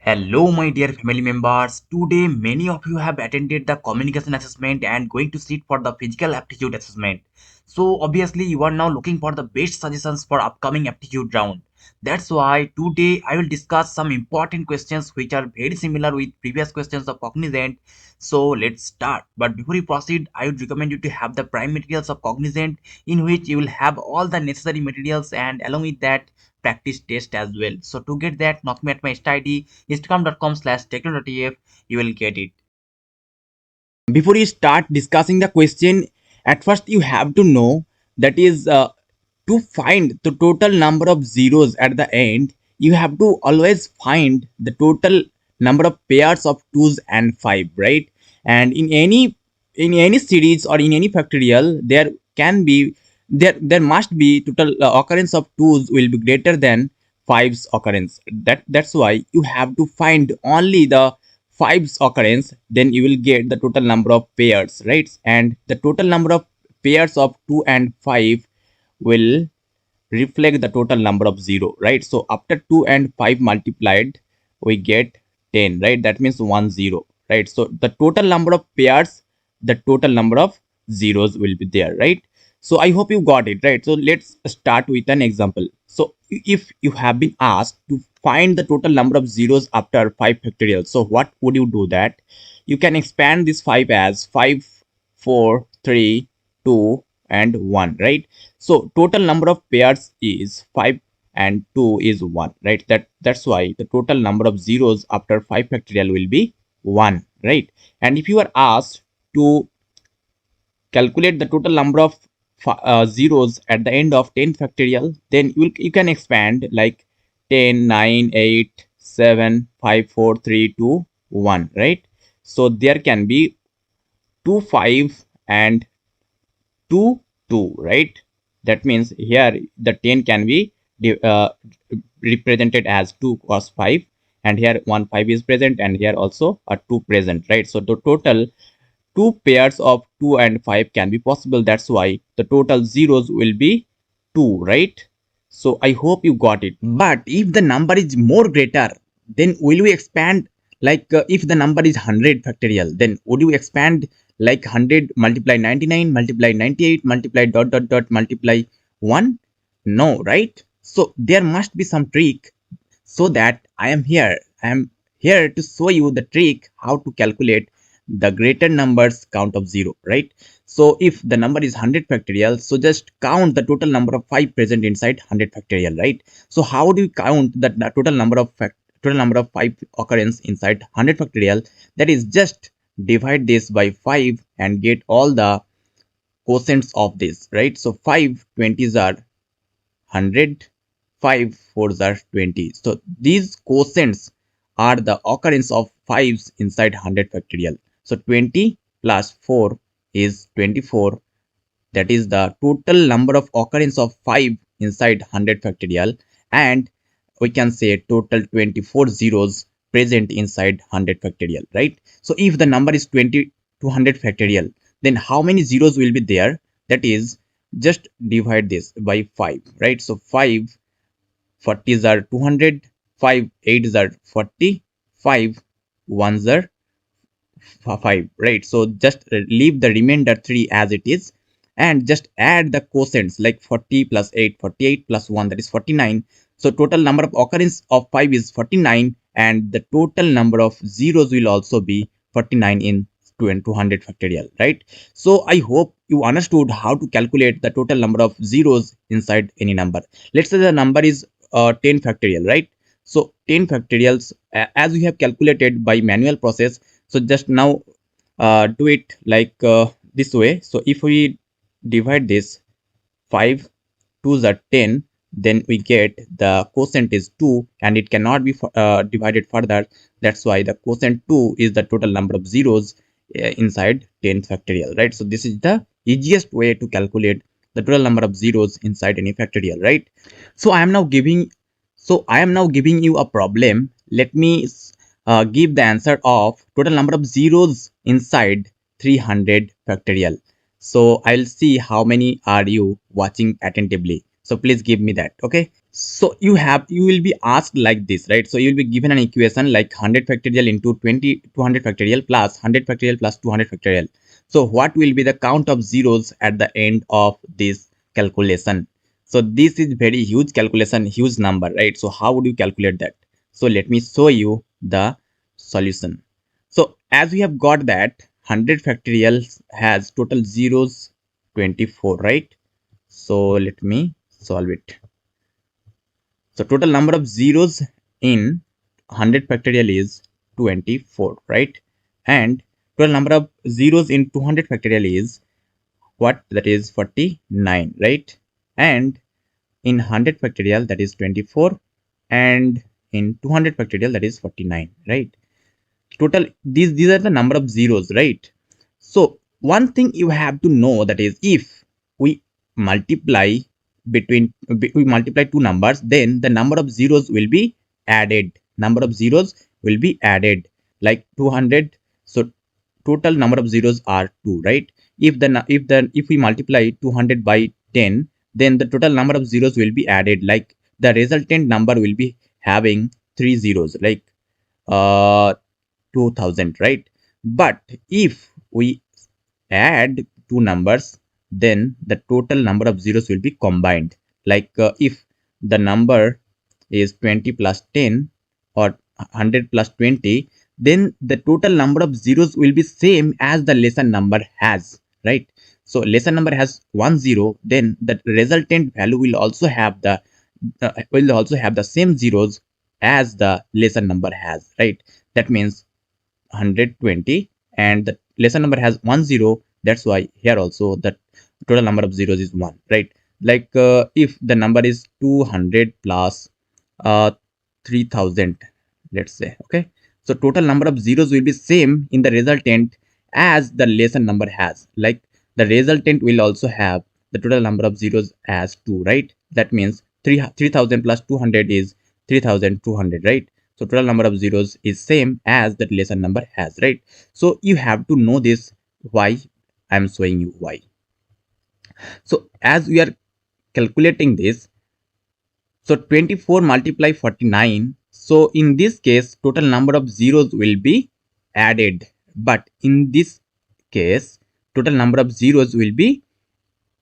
Hello, my dear family members. Today, many of you have attended the communication assessment and going to sit for the physical aptitude assessment. So, obviously, you are now looking for the best suggestions for upcoming aptitude round. That's why today I will discuss some important questions which are very similar with previous questions of Cognizant. So, let's start. But before we proceed, I would recommend you to have the prime materials of Cognizant, in which you will have all the necessary materials, and along with that, practice test as well. So to get that, knock me at my Insta ID instagram.com/techno.tf. You will get it. Before you start discussing the question, at first you have to know that is to find the total number of zeros at the end, you have to always find the total number of pairs of 2's and 5, right? And in any series or in any factorial, there can be there must be total occurrence of 2's will be greater than 5's occurrence. That's why you have to find only the 5's occurrence, then you will get the total number of pairs, right? And the total number of pairs of 2 and 5 will reflect the total number of 0, right? So after 2 and 5 multiplied, we get 10, right? That means 1 0, right? So the total number of pairs, the total number of zeros will be there, right? So I hope you got it, right? So let's start with an example. So if you have been asked to find the total number of zeros after 5 factorial, so what would you do? That you can expand this 5 as 5 4 3 2 and 1, right? So total number of pairs is 5 and 2 is 1, right? That's why the total number of zeros after 5 factorial will be 1, right? And if you are asked to calculate the total number of zeros at the end of 10 factorial, then you can expand like 10 9 8 7 5 4 3 2 1, right? So there can be 2 5 and 2 2, right? That means here the 10 can be represented as 2 cos 5, and here 1 5 is present, and here also a 2 present, right? So the total 2 pairs of 2 and 5 can be possible. That's why the total zeros will be 2, right? So I hope you got it. But if the number is more greater, then will we expand? Like if the number is 100 factorial, then would you expand like 100 multiply 99 multiply 98 multiply dot dot dot multiply 1? No, right? So there must be some trick. So that I am here to show you the trick how to calculate the greater numbers count of 0, right? So if the number is 100 factorial, so just count the total number of 5 present inside 100 factorial, right? So how do you count the total number of 5 occurrence inside 100 factorial? That is, just divide this by 5 and get all the quotients of this, right? So 5 20s are 100, 5 4s are 20. So these quotients are the occurrence of 5's inside 100 factorial. So 20 plus 4 is 24. That is the total number of occurrence of 5 inside 100 factorial, and we can say total 24 zeros present inside 100 factorial, right? So if the number is 20 to 100 factorial, then how many zeros will be there? That is, just divide this by 5, right? So 5 40s are 200, 5 8s are 40, 5 1s are 5, right? So just leave the remainder 3 as it is, and just add the quotients like 40 plus 8 48 plus 1, that is 49. So total number of occurrence of 5 is 49, and the total number of zeros will also be 49 in 200 factorial, right? So I hope you understood how to calculate the total number of zeros inside any number. Let's say the number is 10 factorial, right? So 10 factorials, as we have calculated by manual process, so just now do it like this way. So if we divide this 5 2s are 10, then we get the quotient is 2, and it cannot be divided further. That's why the quotient 2 is the total number of zeros inside 10 factorial, right? So this is the easiest way to calculate the total number of zeros inside any factorial, right? So I am now giving you a problem. Let me give the answer of total number of zeros inside 300 factorial. So I'll see how many are you watching attentively. So please give me that. Okay. So you will be asked like this, right? So you will be given an equation like 100 factorial into 200 factorial plus 100 factorial plus 200 factorial. So what will be the count of zeros at the end of this calculation? So this is very huge calculation, huge number, right? So how would you calculate that? So let me show you the solution. So as we have got that 100 factorial has total zeros 24, right? So let me solve it. So total number of zeros in 100 factorial is 24, right? And total number of zeros in 200 factorial is what? That is 49, right? And in 100 factorial that is 24, and in 200 factorial that is 49, right? Total these are the number of zeros, right? So one thing you have to know, that is if we multiply we multiply two numbers, then the number of zeros will be added. Number of zeros will be added, like 200. So total number of zeros are 2, right? If we multiply 200 by 10, then the total number of zeros will be added, like the resultant number will be having 3 zeros, like uh 2000, right? But if we add two numbers, then the total number of zeros will be combined, like if the number is 20 plus 10 or 100 plus 20, then the total number of zeros will be same as the lesson number has, right? So lesson number has 10, then the resultant value will also have the same zeros as the lesson number has, right? That means 120, and the lesson number has 10. That's why here also the total number of zeros is 1, right? Like if the number is 200 plus 3000, let's say, okay? So total number of zeros will be same in the resultant as the lesson number has, like the resultant will also have the total number of zeros as 2, right? That means 3000 plus 200 is 3200, right? So total number of zeros is same as that lesson number has, right? So you have to know this. Why I'm showing you why. So as we are calculating this, so 24 multiply 49. So in this case, total number of zeros will be added. But in this case, total number of zeros will be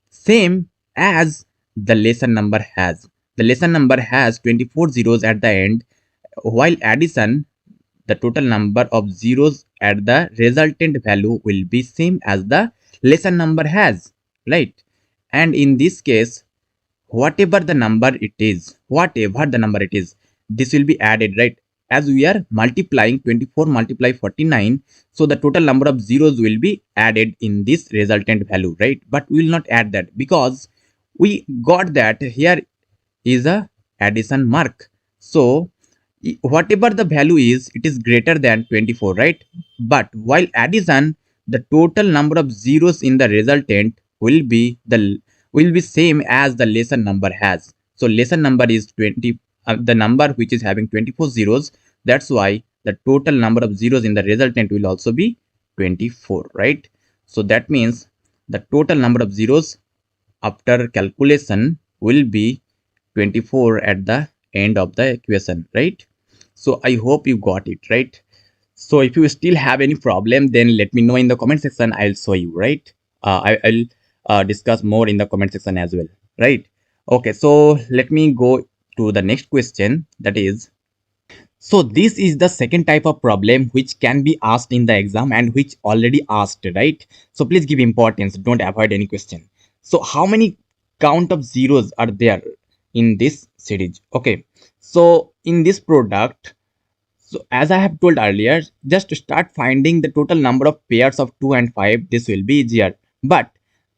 same as the lesson number has. The lesson number has 24 zeros at the end, while addition, the total number of zeros at the resultant value will be same as the lesson number has, right? And in this case, whatever the number it is, this will be added, right? As we are multiplying 24 multiply 49, so the total number of zeros will be added in this resultant value, right? But we will not add that because we got that here is a addition mark. So whatever the value is, it is greater than 24, right? But while addition, the total number of zeros in the resultant will be same as the lesson number has. So lesson number is 20, the number which is having 24 zeros. That's why the total number of zeros in the resultant will also be 24, right? So that means the total number of zeros after calculation will be 24 at the end of the equation, right? So I hope you got it, right? So if you still have any problem, then let me know in the comment section. I'll show you, right? I'll discuss more in the comment section as well, right? Okay, so let me go to the next question, that is, so this is the second type of problem which can be asked in the exam and which already asked, right? So please give importance, don't avoid any question. So how many count of zeros are there in this series? Okay, so in this product, so as I have told earlier, just start finding the total number of pairs of 2 and 5. This will be easier. But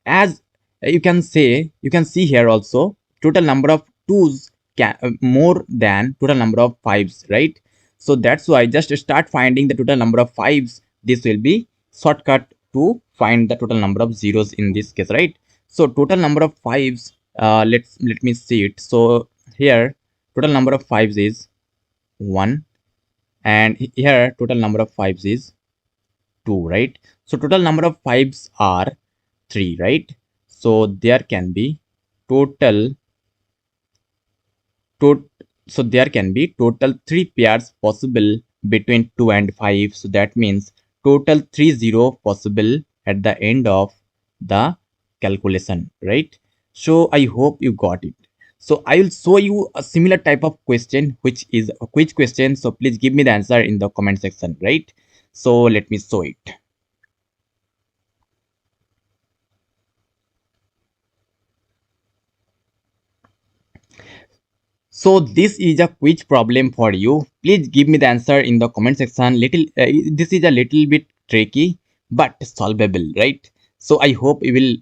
as you can see here also, total number of 2's more than total number of 5's, right? So that's why just start finding the total number of 5's. This will be shortcut to find the total number of zeros in this case, right? So total number of 5's, let me see it. So here total number of 5's is 1, and here total number of 5's is 2, right? So total number of 5's are 3, right? So there can be total so there can be total 3 pairs possible between 2 and 5. So that means total 30 possible at the end of the calculation, right? So I hope you got it. So I will show you a similar type of question, which is a quiz question. So please give me the answer in the comment section, right? So let me show it. So this is a quiz problem for you. Please give me the answer in the comment section. This is a little bit tricky, but solvable, right? So I hope you will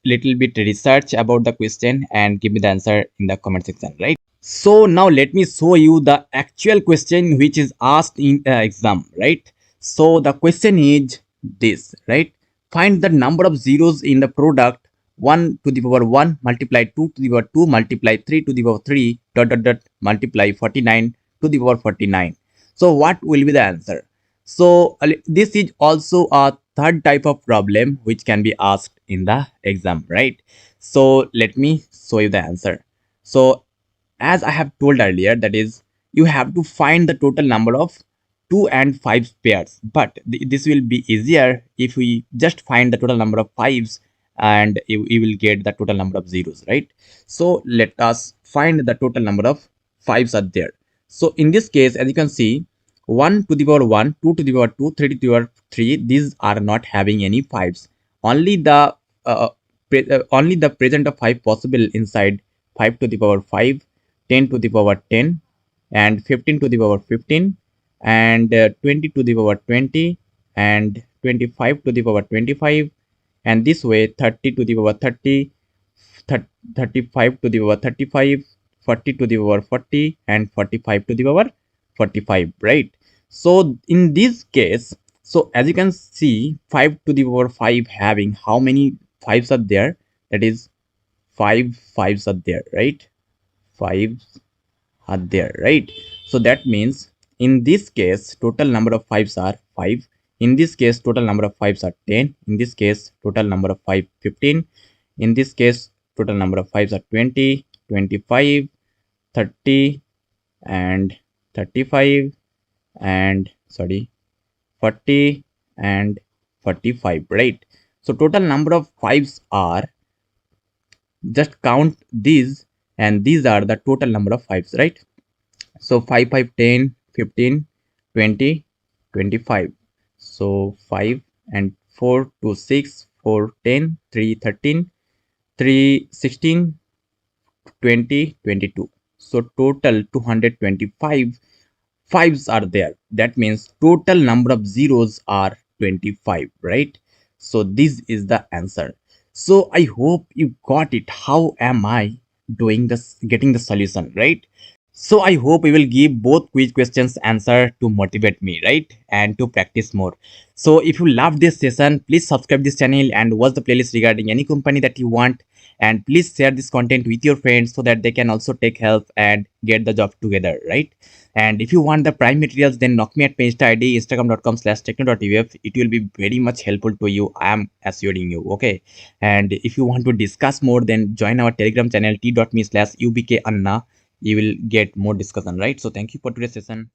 little bit research about the question and give me the answer in the comment section, right? So now let me show you the actual question which is asked in exam, right? So the question is this, right? Find the number of zeros in the product 1 to the power 1 multiply 2 to the power 2 multiply 3 to the power 3 dot dot dot multiply 49 to the power 49. So what will be the answer? So this is also a third type of problem which can be asked in the exam, right? So let me show you the answer. So as I have told earlier, that is, you have to find the total number of 2 and 5 pairs. But this will be easier if we just find the total number of 5s and you will get the total number of zeros, right? So let us find the total number of 5s are there. So in this case, as you can see, 1 to the power 1, 2 to the power 2, 3 to the power 3, these are not having any 5s. Only only the present of 5 possible inside 5 to the power 5, 10 to the power 10, and 15 to the power 15, and 20 to the power 20, and 25 to the power 25, and this way 30 to the power 30, 35 to the power 35, 40 to the power 40, and 45 to the power 45, right? So in this case, so as you can see, 5 to the power 5 having how many 5s are there? That is 5 5s are there, right? 5s are there, right? So that means in this case total number of 5s are 5. In this case total number of 5s are 10. In this case total number of 5 15. In this case total number of 5s are 20, 25, 30, and 35, and sorry, 40 and 45, right? So total number of 5s are, just count these, and these are the total number of 5s, right? So 5 5 10 15 20 25. So 5 and 4 2 6 4 10 3 13 3 16 20 22. So total 225 5s are there. That means total number of zeros are 25, right? So this is the answer. So I hope you got it. How am I doing this, getting the solution, right? So I hope you will give both quiz questions answer to motivate me, right? And to practice more. So if you love this session, please subscribe this channel and watch the playlist regarding any company that you want. And please share this content with your friends so that they can also take help and get the job together, right? And if you want the prime materials, then knock me at my Insta ID, instagram.com/techno.uf. It will be very much helpful to you. I am assuring you, okay? And if you want to discuss more, then join our Telegram channel t.me/ubkanna. You will get more discussion, right? So thank you for today's session.